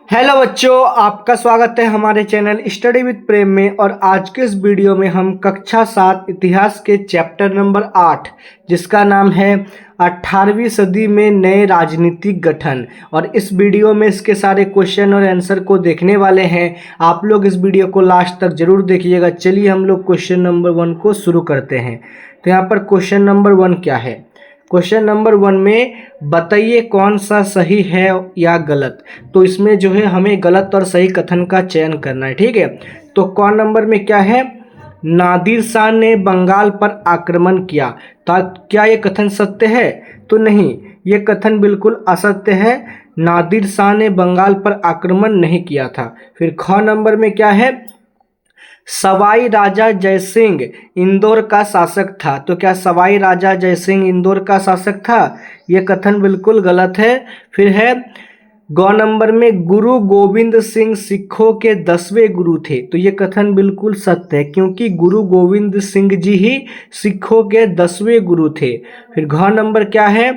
Hello बच्चों, आपका स्वागत है हमारे चैनल स्टडी विद प्रेम में। और आज के इस वीडियो में हम कक्षा 7 इतिहास के चैप्टर नंबर 8 जिसका नाम है 18वीं सदी में नए राजनीतिक गठन, और इस वीडियो में इसके सारे क्वेश्चन और आंसर को देखने वाले हैं। आप लोग इस वीडियो को लास्ट तक जरूर देखिएगा। चलिए हम लोग क्वेश्चन नंबर 1 को शुरू करते हैं। तो यहाँ पर क्वेश्चन नंबर 1 क्या है? क्वेश्चन नंबर 1 में बताइए कौन सा सही है या गलत। तो इसमें जो है हमें गलत और सही कथन का चयन करना है, ठीक है। तो कौन नंबर में क्या है? नादिर शाह ने बंगाल पर आक्रमण किया। तो क्या ये कथन सत्य है? तो नहीं, ये कथन बिल्कुल असत्य है। नादिर शाह ने बंगाल पर आक्रमण नहीं किया था। फिर ख नंबर में क्या है? सवाई राजा जयसिंह इंदौर का शासक था। तो क्या सवाई राजा जयसिंह इंदौर का शासक था? यह कथन बिल्कुल गलत है। फिर है गौ नंबर में गुरु गोविंद सिंह सिखों के 10वें गुरु थे। तो ये कथन बिल्कुल सत्य है, क्योंकि गुरु गोविंद सिंह जी ही सिखों के 10वें गुरु थे। फिर घ नंबर क्या है?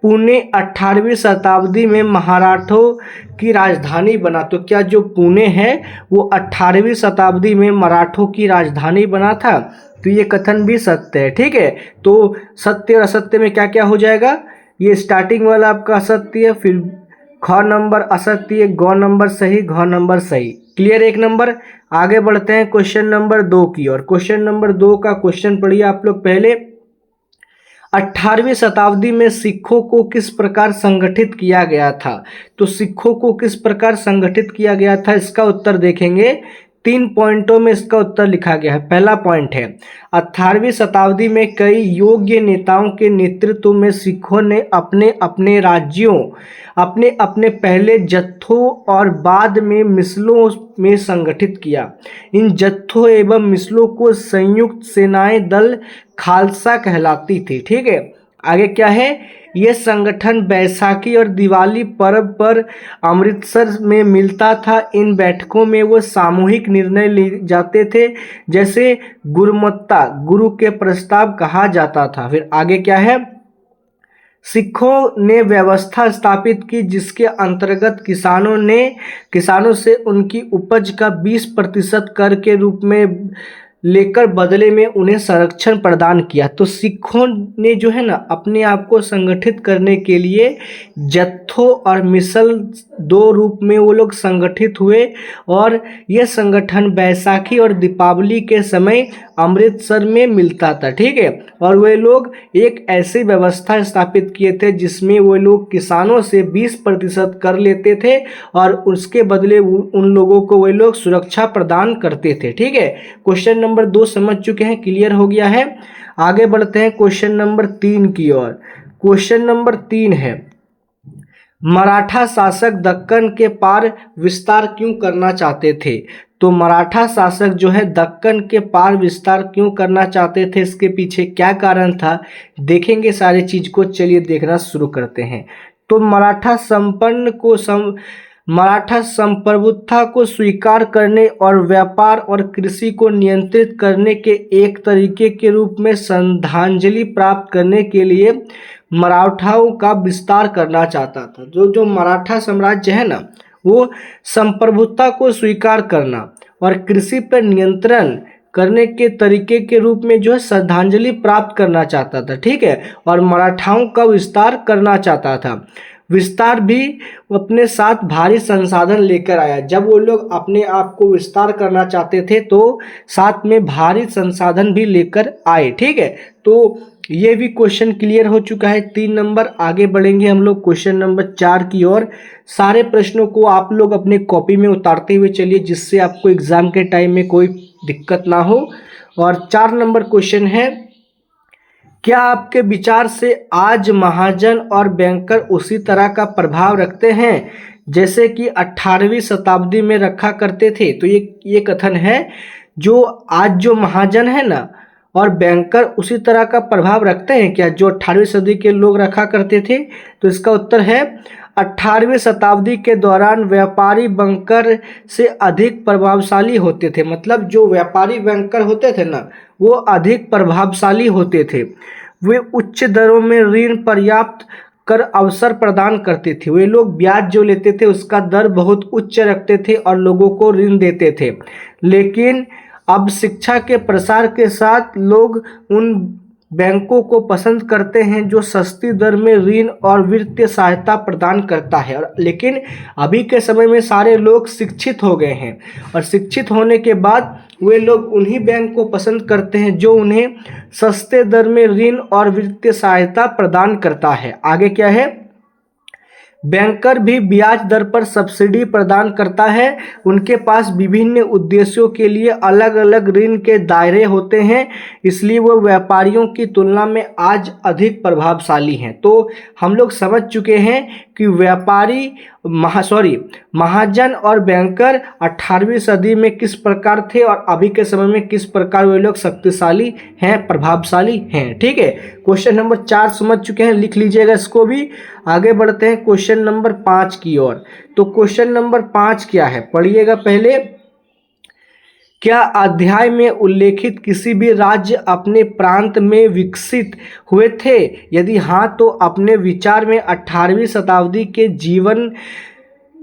पुणे 18वीं शताब्दी में मराठों की राजधानी बना। तो क्या जो पुणे है वो 18वीं शताब्दी में मराठों की राजधानी बना था? तो ये कथन भी सत्य है, ठीक है। तो सत्य और असत्य में क्या क्या हो जाएगा? ये स्टार्टिंग वाला आपका असत्य है, फिर ख नंबर असत्य, गौ नंबर सही, घ नंबर सही। क्लियर? एक नंबर। आगे बढ़ते हैं क्वेश्चन नंबर 2 की ओर। क्वेश्चन नंबर 2 का क्वेश्चन पढ़िए आप लोग पहले। 18वीं शताब्दी में सिखों को किस प्रकार संगठित किया गया था? तो सिखों को किस प्रकार संगठित किया गया था, इसका उत्तर देखेंगे। 3 पॉइंटों में इसका उत्तर लिखा गया है। पहला पॉइंट है 18वीं शताब्दी में कई योग्य नेताओं के नेतृत्व में सिखों ने अपने अपने राज्यों, अपने अपने पहले जत्थों और बाद में मिसलों में संगठित किया। इन जत्थों एवं मिसलों को संयुक्त सेनाएं दल खालसा कहलाती थी, ठीक है। आगे क्या है? यह संगठन बैसाखी और दिवाली पर्व पर अमृतसर में मिलता था। इन बैठकों में वो सामूहिक निर्णय लिए जाते थे, जैसे गुरुमत्ता, गुरु के प्रस्ताव कहा जाता था। फिर आगे क्या है? सिखों ने व्यवस्था स्थापित की जिसके अंतर्गत किसानों से उनकी उपज का 20% कर के रूप में लेकर बदले में उन्हें संरक्षण प्रदान किया। तो सिखों ने जो है ना अपने आप को संगठित करने के लिए जत्थों और मिसल 2 रूप में वो लोग संगठित हुए, और यह संगठन बैसाखी और दीपावली के समय अमृतसर में मिलता था, ठीक है। और वे लोग एक ऐसी व्यवस्था स्थापित किए थे जिसमें वो लोग किसानों से 20% कर लेते थे, और उसके बदले उन लोगों को वे लोग सुरक्षा प्रदान करते थे, ठीक है। क्वेश्चन नंबर 2 समझ चुके हैं, क्लियर हो गया है। आगे बढ़ते हैं क्वेश्चन नंबर 3 की ओर। क्वेश्चन नंबर 3 है मराठा शासक दक्कन के पार विस्तार क्यों करना चाहते थे? तो मराठा शासक जो है दक्कन के पार विस्तार क्यों करना चाहते थे, इसके पीछे क्या कारण था, देखेंगे सारी चीज को। चलिए देखना शुरू करते हैं। तो मराठा संप्रभुता को स्वीकार करने और व्यापार और कृषि को नियंत्रित करने के एक तरीके के रूप में श्रद्धांजलि प्राप्त करने के लिए मराठाओं का विस्तार करना चाहता था। जो मराठा साम्राज्य है ना, वो संप्रभुता को स्वीकार करना और कृषि पर नियंत्रण करने के तरीके के रूप में जो है श्रद्धांजलि प्राप्त करना चाहता था, ठीक है। और मराठाओं का विस्तार करना चाहता था। विस्तार भी अपने साथ भारी संसाधन लेकर आया। जब वो लोग अपने आप को विस्तार करना चाहते थे तो साथ में भारी संसाधन भी लेकर आए, ठीक है। तो ये भी क्वेश्चन क्लियर हो चुका है। 3 नंबर। आगे बढ़ेंगे हम लोग क्वेश्चन नंबर 4 की ओर। सारे प्रश्नों को आप लोग अपने कॉपी में उतारते हुए चलिए, जिससे आपको एग्जाम के टाइम में कोई दिक्कत ना हो। और 4 नंबर क्वेश्चन है, क्या आपके विचार से आज महाजन और बैंकर उसी तरह का प्रभाव रखते हैं जैसे कि 18वीं शताब्दी में रखा करते थे? तो ये कथन है, जो आज जो महाजन है ना और बैंकर उसी तरह का प्रभाव रखते हैं क्या जो 18वीं सदी के लोग रखा करते थे? तो इसका उत्तर है 18वीं शताब्दी के दौरान व्यापारी बैंकर से अधिक प्रभावशाली होते थे। मतलब जो व्यापारी बैंकर होते थे ना, वो अधिक प्रभावशाली होते थे। वे उच्च दरों में ऋण पर्याप्त कर अवसर प्रदान करते थे। वे लोग ब्याज जो लेते थे उसका दर बहुत उच्च रखते थे और लोगों को ऋण देते थे। लेकिन अब शिक्षा के प्रसार के साथ लोग उन बैंकों को पसंद करते हैं जो सस्ती दर में ऋण और वित्तीय सहायता प्रदान करता है। और लेकिन अभी के समय में सारे लोग शिक्षित हो गए हैं और शिक्षित होने के बाद वे लोग उन्हीं बैंक को पसंद करते हैं जो उन्हें सस्ते दर में ऋण और वित्तीय सहायता प्रदान करता है। आगे क्या है, बैंकर भी ब्याज दर पर सब्सिडी प्रदान करता है। उनके पास विभिन्न उद्देश्यों के लिए अलग अलग ऋण के दायरे होते हैं, इसलिए वो व्यापारियों की तुलना में आज अधिक प्रभावशाली हैं। तो हम लोग समझ चुके हैं कि व्यापारी महाजन और बैंकर 18वीं सदी में किस प्रकार थे और अभी के समय में किस प्रकार वे लोग शक्तिशाली हैं, प्रभावशाली हैं। ठीक है, क्वेश्चन नंबर 4 समझ चुके हैं, लिख लीजिएगा इसको भी। आगे बढ़ते हैं क्वेश्चन नंबर 5 की ओर। तो क्वेश्चन नंबर 5 क्या है, पढ़िएगा पहले। क्या अध्याय में उल्लेखित किसी भी राज्य अपने प्रांत में विकसित हुए थे? यदि हाँ तो अपने विचार में 18वीं शताब्दी के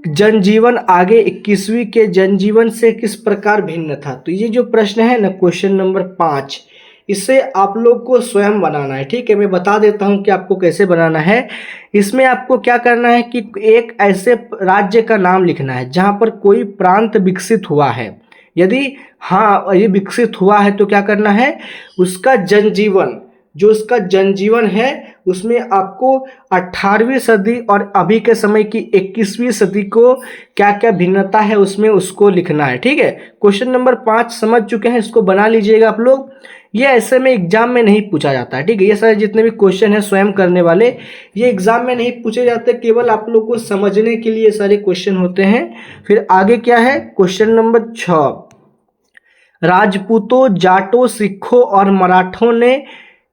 जनजीवन आगे 21वीं के जनजीवन से किस प्रकार भिन्न था? तो ये जो प्रश्न है ना, क्वेश्चन नंबर 5, इसे आप लोग को स्वयं बनाना है। ठीक है, मैं बता देता हूँ कि आपको कैसे बनाना है। इसमें आपको क्या करना है कि एक ऐसे राज्य का नाम लिखना है जहाँ पर कोई प्रांत विकसित हुआ है। यदि हाँ ये विकसित हुआ है तो क्या करना है, उसका जनजीवन, जो उसका जनजीवन है उसमें आपको 18वीं सदी और अभी के समय की 21वीं सदी को क्या क्या भिन्नता है उसमें उसको लिखना है। ठीक है, क्वेश्चन नंबर 5 समझ चुके हैं, इसको बना लीजिएगा आप लोग। ये ऐसे में एग्जाम में नहीं पूछा जाता है। ठीक है, ये सारे जितने भी क्वेश्चन हैं स्वयं करने वाले, ये एग्जाम में नहीं पूछे जाते, केवल आप लोग को समझने के लिए सारे क्वेश्चन होते हैं। फिर आगे क्या है, क्वेश्चन नंबर 6, राजपूतों, जाटों, सिखों और मराठों ने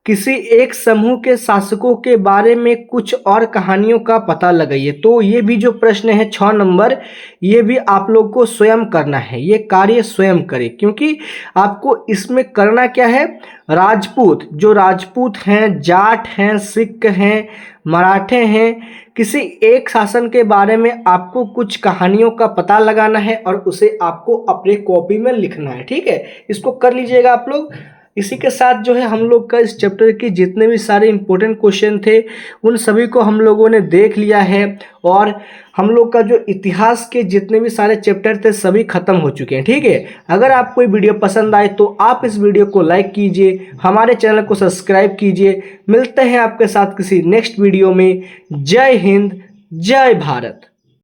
किसी एक समूह के शासकों के बारे में कुछ और कहानियों का पता लगाइए। तो ये भी जो प्रश्न है 6 नंबर, ये भी आप लोग को स्वयं करना है, ये कार्य स्वयं करें, क्योंकि आपको इसमें करना क्या है, राजपूत, जो राजपूत हैं, जाट हैं, सिख हैं, मराठे हैं, किसी एक शासन के बारे में आपको कुछ कहानियों का पता लगाना है और उसे आपको अपने कॉपी में लिखना है। ठीक है, इसको कर लीजिएगा आप लोग। इसी के साथ जो है हम लोग का इस चैप्टर के जितने भी सारे इंपॉर्टेंट क्वेश्चन थे उन सभी को हम लोगों ने देख लिया है और हम लोग का जो इतिहास के जितने भी सारे चैप्टर थे सभी खत्म हो चुके हैं। ठीक है, अगर आपको ये वीडियो पसंद आए तो आप इस वीडियो को लाइक कीजिए, हमारे चैनल को सब्सक्राइब कीजिए। मिलते हैं आपके साथ किसी नेक्स्ट वीडियो में। जय हिंद, जय भारत।